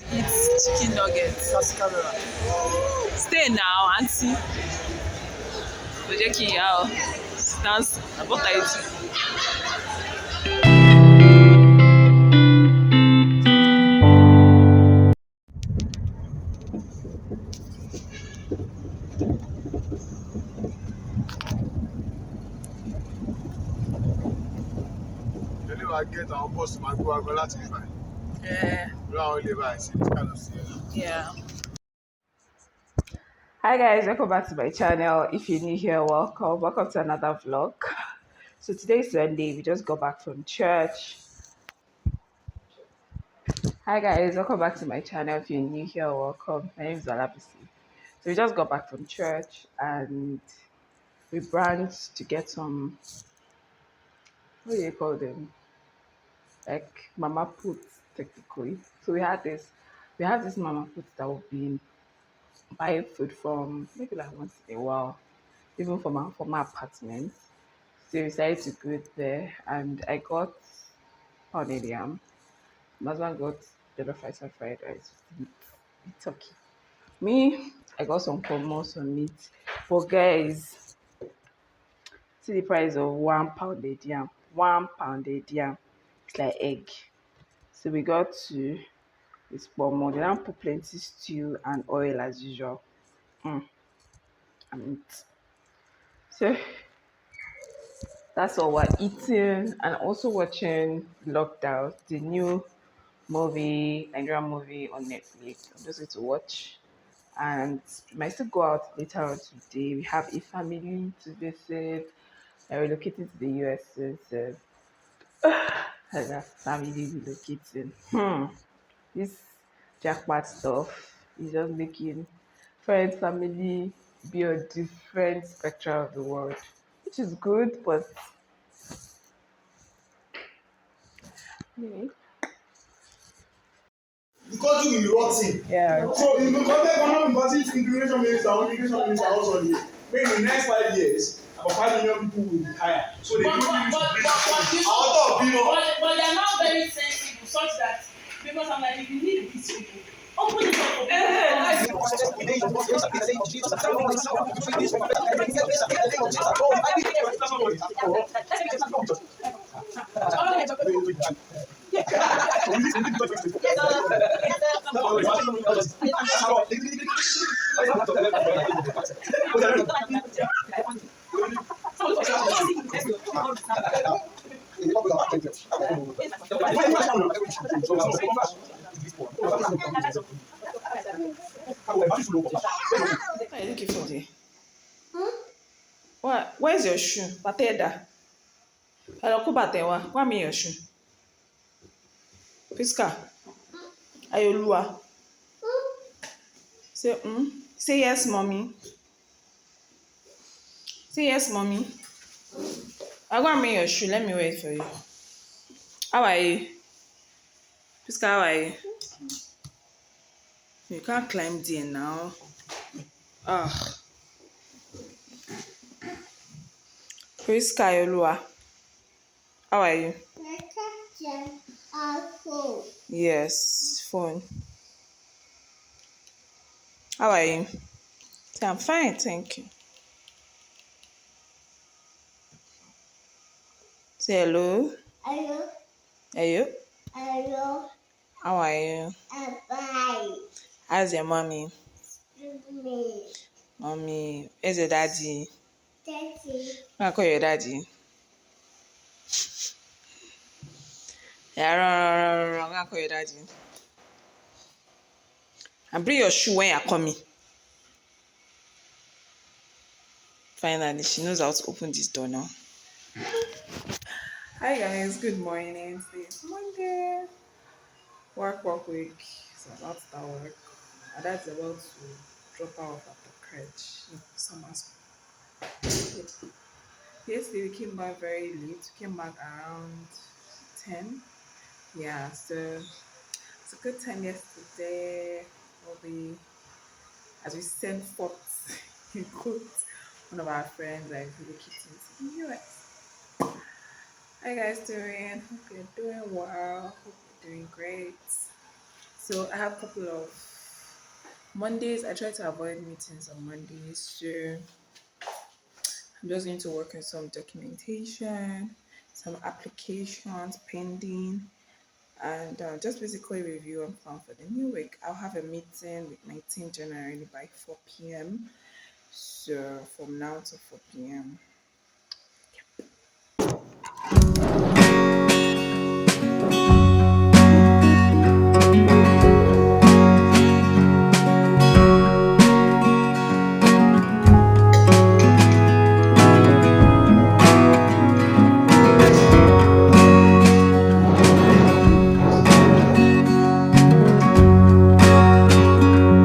Eat chicken nuggets. Stay now, auntie. Ojeki yao. Dance. What are you doing? I get our boss to my go láti rí báyìí. Yeah. Lọ́wọ́ àwọn ilé báyìí sí this kind of thing. Yeah. Hi guys, welcome back to my channel. If you're new here, welcome. Welcome to another vlog. So today's Sunday. We just got back from church. Hi guys, welcome back to my channel. If you're new here, welcome. My name is Alabisi. So we just got back from church and we branched to get some, what do you call them? Like mama puts technically. So we have this mama puts that will be buying food from maybe like once in a while, even from my apartment. So we decided to go there and I got pounded yam. My husband got jollof rice and fried rice with turkey. Me, I got some cornmeal, some meat. But guys, see the price of 1 pounded yam. 1 pounded yam. It's like egg. So we got to with pomo. They don't put plenty stew and oil as usual. And meat. So that's all we're eating and also watching Lockdown, the new Nigerian movie on Netflix. I'm just going to watch. And we might still go out later on today. We have a family to visit. We're relocating to the US so has a family relocating. This jackpot stuff is just making friends, family be on different spectrum of the world, which is good, but yeah. The country will be rotting. Yeah. So if the country cannot invasive immigration minister also here. Maybe in the next 5 years, about 5 million people will retire. So they don't need to bring out of people. But they are now very sensitive such that because I'm like if you need these people, open it up What are you looking for there? What? Where's your shoe? Bateda. Hello, Kubatewa. What me your shoe? Piska. Ayolua. Say Say yes, mommy. Say yes, mommy. I want me your shoe. Let me wait for you. How are you? Piska, how are you? You can't climb there now. Ah. Piska Ayolua. How are you? Yes, phone. How are you? Say, I'm fine, thank you. Say hello. Hello. Hello. Hello. How are you? Bye. How's your mommy? Me. Mommy, where's your daddy? Daddy. I call your daddy. Yeah, run. I call your daddy. And bring your shoe when you're coming. Finally, she knows how to open this door now. Hi guys, good morning. Today's Monday. Work week. So about to start work. My dad's about to drop her off at the crèche. Summer school. Yesterday we came back very late. We came back around 10. Yeah, so it's a good time yesterday. As we sent forth in quotes, one of our friends like relocating to the US. How you guys doing? Hope you're doing well. Hope you're doing great. So I have a couple of Mondays. I try to avoid meetings on Mondays. So I'm just going to work on some documentation, some applications pending, and just basically review and plan for the new week. I'll have a meeting with my team generally by 4 p.m. So from now to 4 p.m.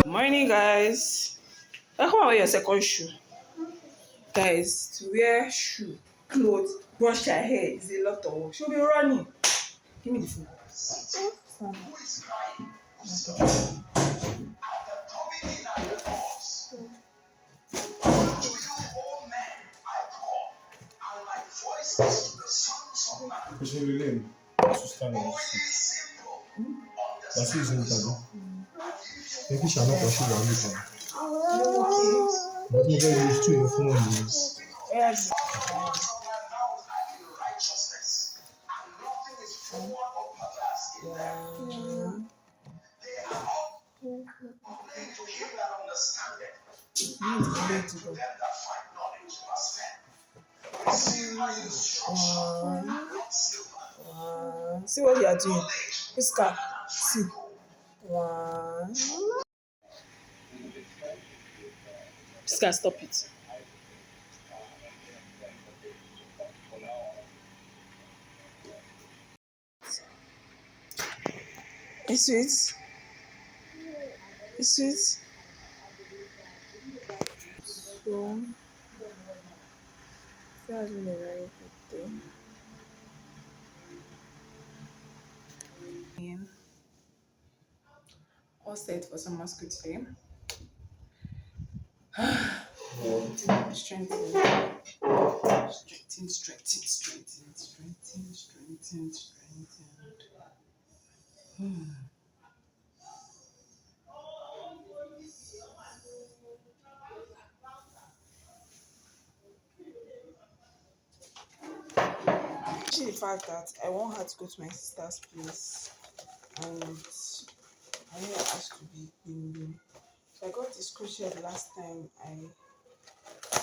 Morning, guys. Come on, wear your second shoe. Guys, to wear shoe, clothes, brush your hair is a lot of work. She'll be running. Give me the phone. Stand Because we learn to stand on the street. That's his interview. Maybe shall not pursue one weekend. But never use to your phone. Yes. One. Need to go. One. See what you are doing. Whisker. See. One. Whisker, stop it. It's sweet. It's sweet. So, that has been a very good day. All set for summer school today. Strengthen, strengthen. Actually, the fact that I want her to go to my sister's place, and I need her asked to be clean. So I got this crochet last time I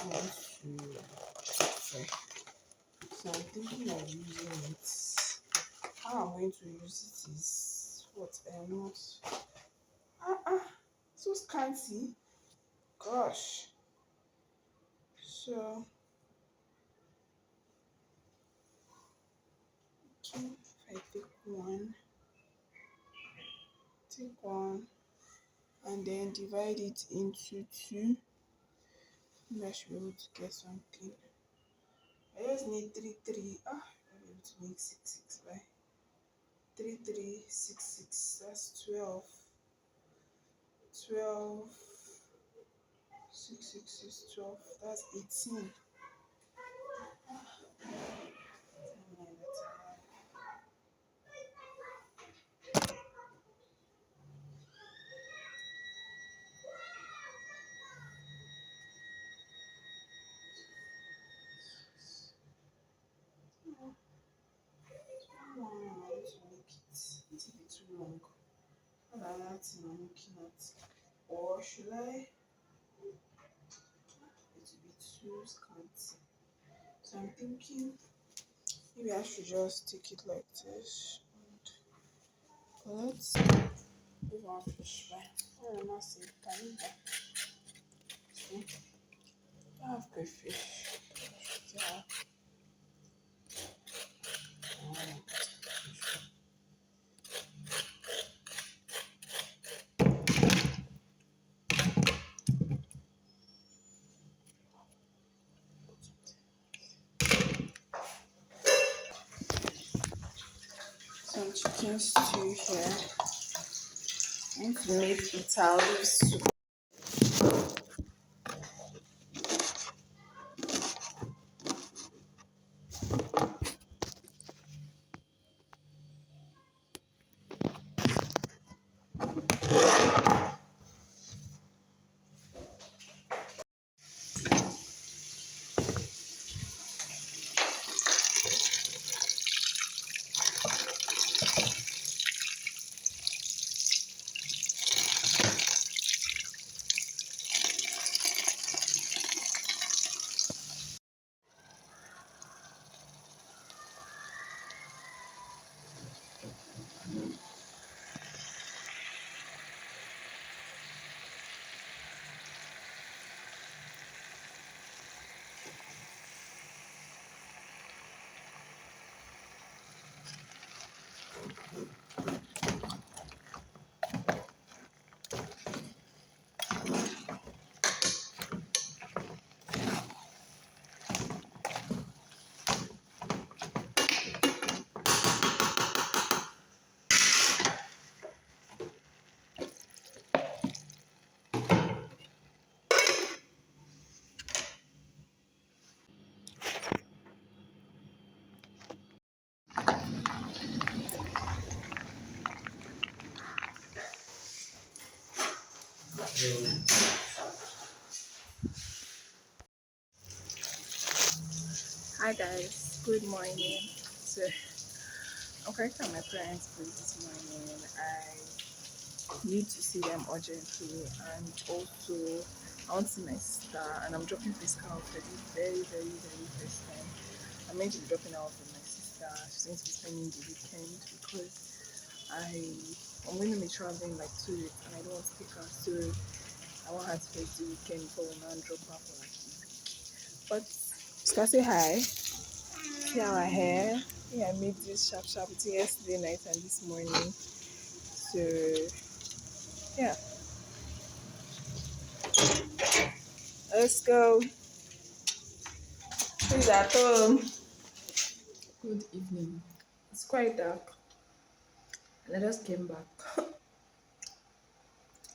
went to church. So I'm thinking of using it. How I'm going to use it is what I'm not. So scanty. Gosh. So okay, if I take one, and then divide it into two, maybe I should be able to get something. I just need three. I'll be able to make six by 3 3 6 6. That's 12. 12 6 6 is 12. That's 18. I want to make it a bit too long. Another thing I'm looking at. Or should I? It will be too scanty. So I'm thinking maybe I should just take it like this. And let's move on fish fry. I don't say can see. I have crayfish. Yeah. Some chicken stew here. I need to make Italian soup. Hi guys, good morning. So I'm correcting my parents' place this morning. I need to see them urgently, and also I want to see my sister, and I'm dropping Priska off for the very first time. I'm meant to be dropping her off with my sister. She's going to be spending the weekend because I'm going to be traveling like 2 weeks, and I don't want to take her. So I want her to face the weekend before we now drop her for like a week. But Priska, say hi. See our hair. Yeah, I made this sharp thing yesterday night and this morning. So yeah, let's go. Who's at home? Good evening. It's quite dark, and I just came back.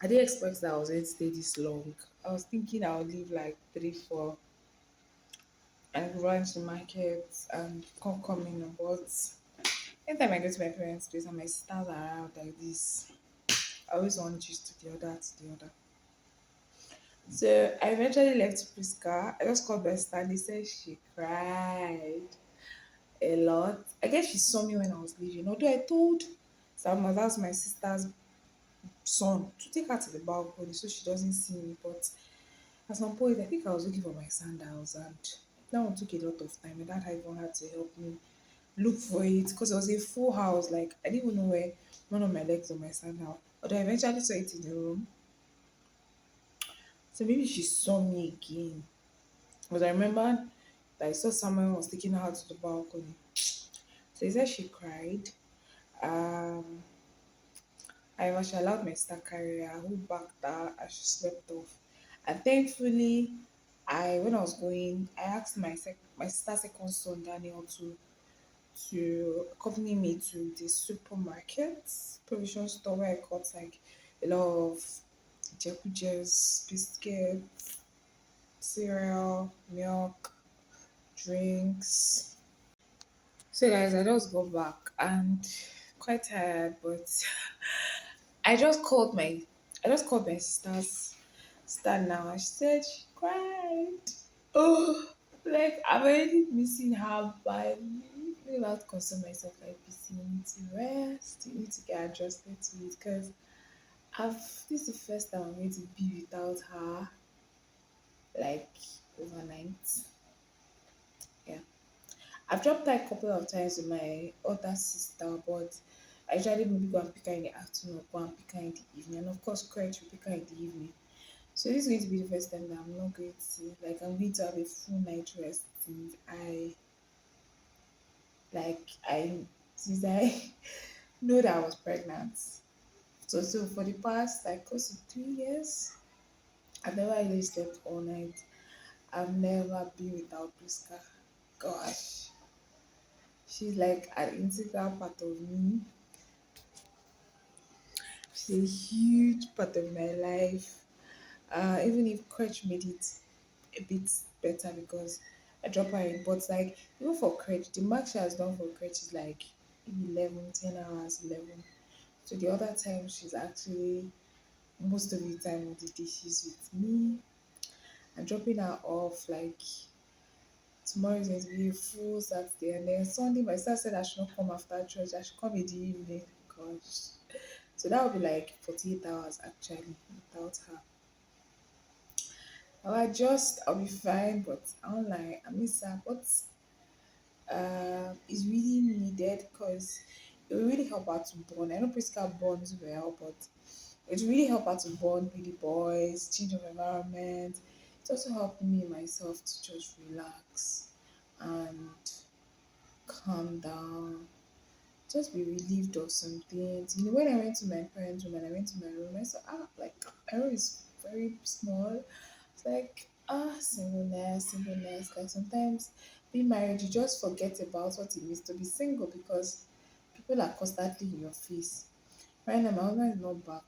I didn't expect that I was going to stay this long. I was thinking I would leave like 3, 4 and run to the market and come in. But anytime I go to my parents' place and my sisters are around like this, I always want just to the other to the other. So I eventually left Priska. I just called my sister and they said she cried a lot. I guess she saw me when I was leaving. Although I told Salma that's my sister's son to take her to the balcony so she doesn't see me. But at some point, I think I was looking for my sandals and that one took a lot of time. My dad had even had to help me look for it because it was a full house. Like I didn't even know where one of my legs or my sandal. But I eventually saw it in the room. So maybe she saw me again. But I remember that I saw someone was taking her out to the balcony. So he said she cried. Um, However, she allowed my sister carry her, who backed her as she slept off. And thankfully, when I was going, I asked my sister's second son Daniel to accompany me to the supermarket provision store where I got like a lot of jekujes, biscuits, cereal, milk, drinks. So guys, I just got back and quite tired, but I just called my I just called my sister's sister now and she said she cried. Oh, like I'm already missing her badly. I really have to console myself like this. You need to rest, you need to get adjusted to it because I've this is the first time I'm going to be without her like overnight. Yeah. I've dropped her a couple of times with my other sister, but I usually maybe go and pick her in the afternoon or go and pick her in the evening. And of course, Courage will pick her in the evening. So this is going to be the first time that I'm not going to I'm going to have a full night rest since I since I know that I was pregnant. So for the past like close to 3 years, I've never really slept all night. I've never been without Priska. Gosh, she's like an integral part of me. She's a huge part of my life. Even if Crutch made it a bit better because I drop her in, but like even for Crutch, the max she has done for Crutch is like 11, 10 hours, 11. So the other time she's actually most of the time with the dishes with me and dropping her off like tomorrow is going to be a full Saturday, and then Sunday my sister said I should not come after church, I should come in the evening. Gosh. So that would be like 48 hours actually without her. I'll be fine, but I won't lie, I miss her. But is really needed because it will really help her to bond. I know Priska bonds well, but it will really help her to bond with the boys, change of environment. It also helped me myself to just relax and calm down, just be relieved of some things. You know, when I went to my parents' room and I went to my room, I saw like my room is very small. It's like singleness, singleness. Like sometimes being married, you just forget about what it means to be single because people are constantly in your face. Right now, my husband is not back.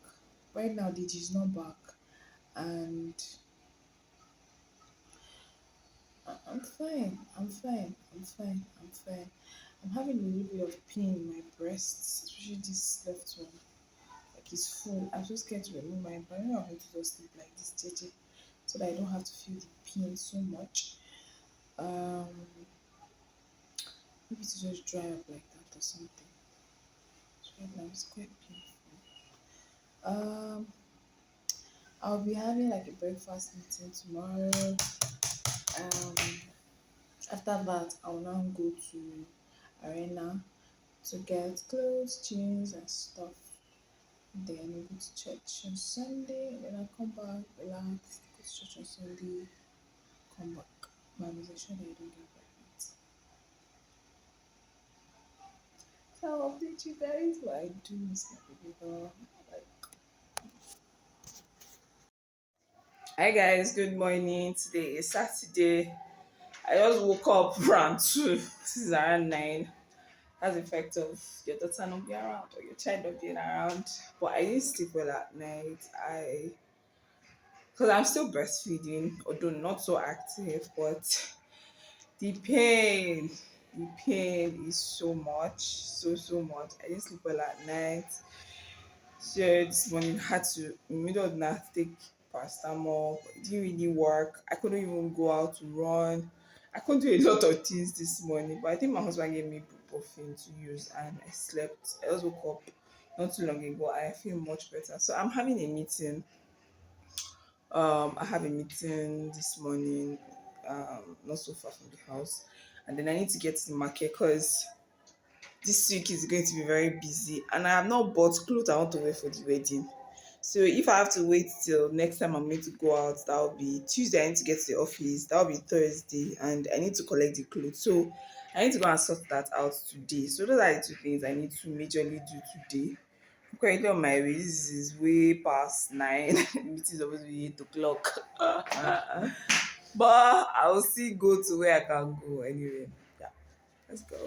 Right now, DJ is not back, and I'm fine. I'm fine. I'm fine. I'm fine. I'm having a little bit of pain in my breasts, especially this left one. Like it's full. I'm so scared to remove mine, but I know I'm going to just sleep like this, JJ, so that I don't have to feel the pain so much. Um, Maybe to just dry up like that or something. So right now it's quite painful. Um, I'll be having like a breakfast meeting tomorrow. Um, After that, I'll now go to Arena to get clothes, jeans, and stuff. Then go to church on Sunday. Then I come back, relax, go to church on Sunday, come back. But I'm sure that I don't get pregnant. So I'll update you guys, but I do miss my baby girl. Like, hi guys, good morning. Today is Saturday. I just woke up around 2. This is around 9. That's the effect of your daughter not being around or your child not being around. But I didn't sleep well at night. Because I'm still breastfeeding, although not so active, but the pain is so much, so much. I didn't sleep well at night. So this morning had to in the middle of the night take paracetamol. But it didn't really work. I couldn't even go out to run. I couldn't do a lot of things this morning. But I think my husband gave me ibuprofen to use and I slept. I just woke up not too long ago. I feel much better. So I'm having a meeting. I have a meeting this morning, not so far from the house, and then I need to get to the market because this week is going to be very busy, and I have not bought clothes I want to wear for the wedding. So if I have to wait till next time I'm going to go out, that will be Tuesday. I need to get to the office. That will be Thursday, and I need to collect the clothes. So I need to go and sort that out today. So those are the two things I need to majorly do today. I'm currently on my way. This is way past 9. Meeting is supposed to be 8 o'clock. But I'll still go to where I can go anyway. Yeah, let's go.